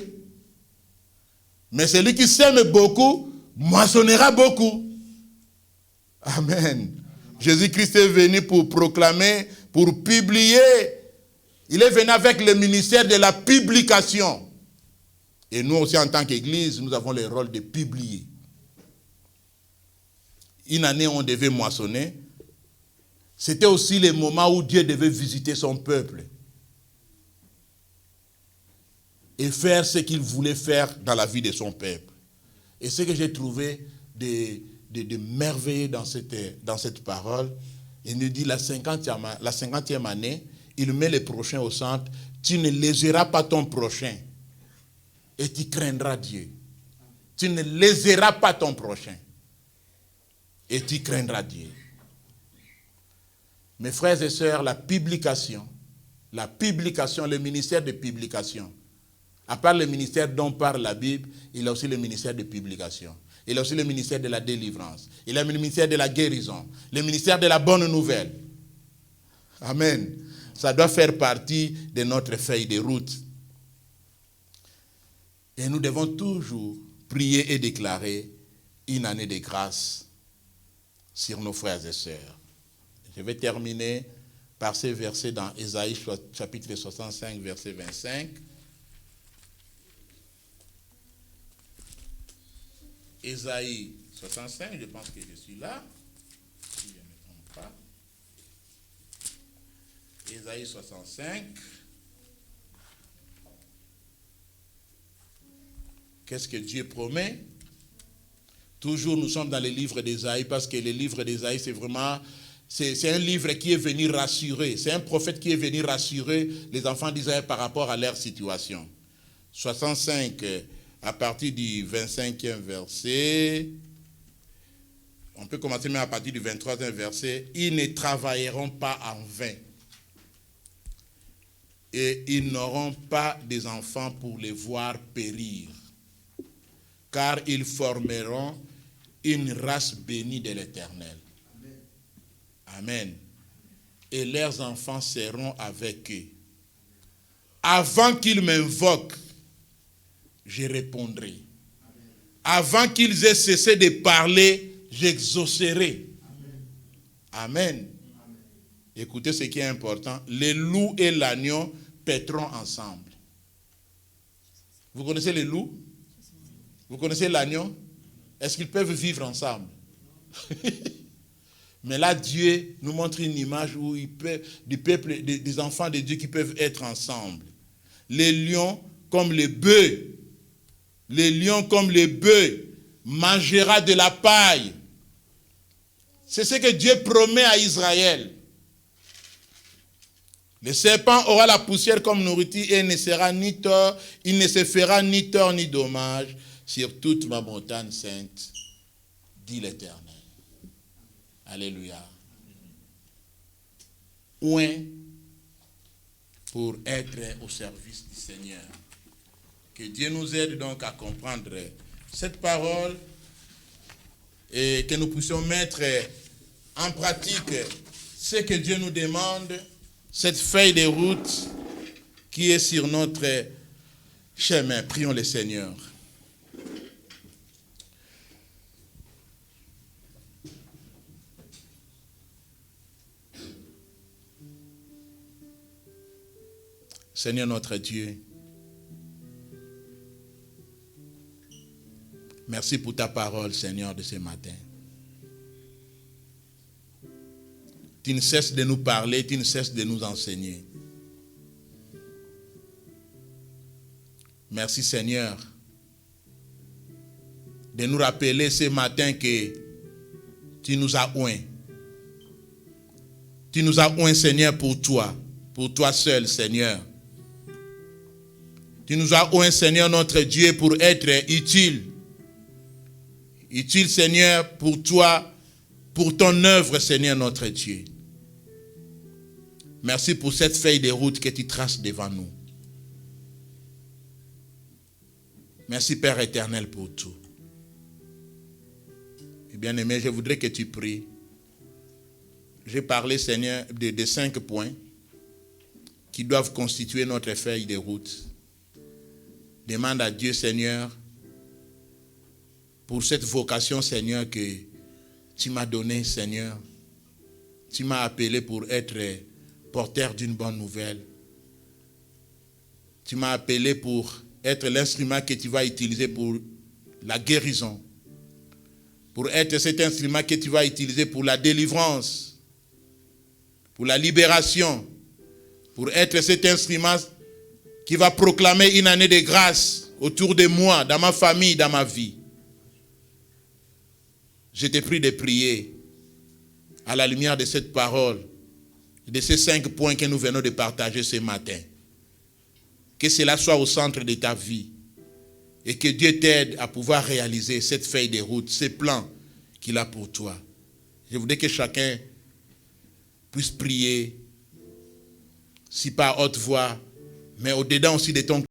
Mais celui qui sème beaucoup, moissonnera beaucoup. Amen. Jésus-Christ est venu pour proclamer, pour publier. Il est venu avec le ministère de la publication. Et nous aussi, en tant qu'Église, nous avons le rôle de publier. Une année, on devait moissonner. C'était aussi le moment où Dieu devait visiter son peuple. Et faire ce qu'il voulait faire dans la vie de son peuple. Et ce que j'ai trouvé de merveilleux dans cette parole, il nous dit la 50e année, il met le prochain au centre. Tu ne léseras pas ton prochain. Et tu craindras Dieu. Tu ne léseras pas ton prochain. Et tu craindras Dieu. Mes frères et sœurs, la publication, le ministère de publication. À part le ministère dont parle la Bible, il a aussi le ministère de publication. Il a aussi le ministère de la délivrance. Il a le ministère de la guérison. Le ministère de la bonne nouvelle. Amen. Ça doit faire partie de notre feuille de route. Et nous devons toujours prier et déclarer une année de grâce sur nos frères et sœurs. Je vais terminer par ces versets dans Ésaïe chapitre 65, verset 25. Ésaïe 65, je pense que je suis là, si je ne me trompe pas. Ésaïe 65. Qu'est-ce que Dieu promet? Toujours nous sommes dans les livres d'Ésaïe parce que les livres d'Ésaïe, c'est vraiment, c'est un livre qui est venu rassurer. C'est un prophète qui est venu rassurer les enfants d'Israël par rapport à leur situation. 65, à partir du 25e verset, on peut commencer même à partir du 23e verset. Ils ne travailleront pas en vain. Et ils n'auront pas des enfants pour les voir périr. Car ils formeront une race bénie de l'Éternel. Amen. Et leurs enfants seront avec eux. Avant qu'ils m'invoquent, je répondrai. Avant qu'ils aient cessé de parler, j'exaucerai. Amen. Écoutez ce qui est important. Les loups et l'agneau paîtront ensemble. Vous connaissez les loups? Vous connaissez l'agneau? Est-ce qu'ils peuvent vivre ensemble? Mais là, Dieu nous montre une image où du peuple, des enfants de Dieu qui peuvent être ensemble. Les lions comme les bœufs. Les lions comme les bœufs mangera de la paille. C'est ce que Dieu promet à Israël. Le serpent aura la poussière comme nourriture et il ne se fera ni tort ni dommage sur toute ma montagne sainte, dit l'Éternel. Alléluia. Oint pour être au service du Seigneur. Que Dieu nous aide donc à comprendre cette parole et que nous puissions mettre en pratique ce que Dieu nous demande, cette feuille de route qui est sur notre chemin. Prions le Seigneur. Seigneur notre Dieu, merci pour ta parole, Seigneur, de ce matin. Tu ne cesses de nous parler, tu ne cesses de nous enseigner. Merci, Seigneur, de nous rappeler ce matin que tu nous as oints. Tu nous as oints, Seigneur, pour toi seul, Seigneur. Tu nous as oints, Seigneur, notre Dieu, pour être utile. Utile, Seigneur, pour toi, pour ton œuvre, Seigneur, notre Dieu. Merci pour cette feuille de route que tu traces devant nous. Merci, Père éternel, pour tout. Et bien-aimé, je voudrais que tu pries. J'ai parlé, Seigneur, de 5 points qui doivent constituer notre feuille de route. Demande à Dieu, Seigneur, pour cette vocation, Seigneur, que tu m'as donnée, Seigneur. Tu m'as appelé pour être porteur d'une bonne nouvelle. Tu m'as appelé pour être l'instrument que tu vas utiliser pour la guérison. Pour être cet instrument que tu vas utiliser pour la délivrance, pour la libération. Pour être cet instrument qui va proclamer une année de grâce autour de moi, dans ma famille, dans ma vie. Je te prie de prier à la lumière de cette parole, de ces 5 points que nous venons de partager ce matin. Que cela soit au centre de ta vie et que Dieu t'aide à pouvoir réaliser cette feuille de route, ces plans qu'il a pour toi. Je voudrais que chacun puisse prier, si pas à haute voix, mais au-dedans aussi de ton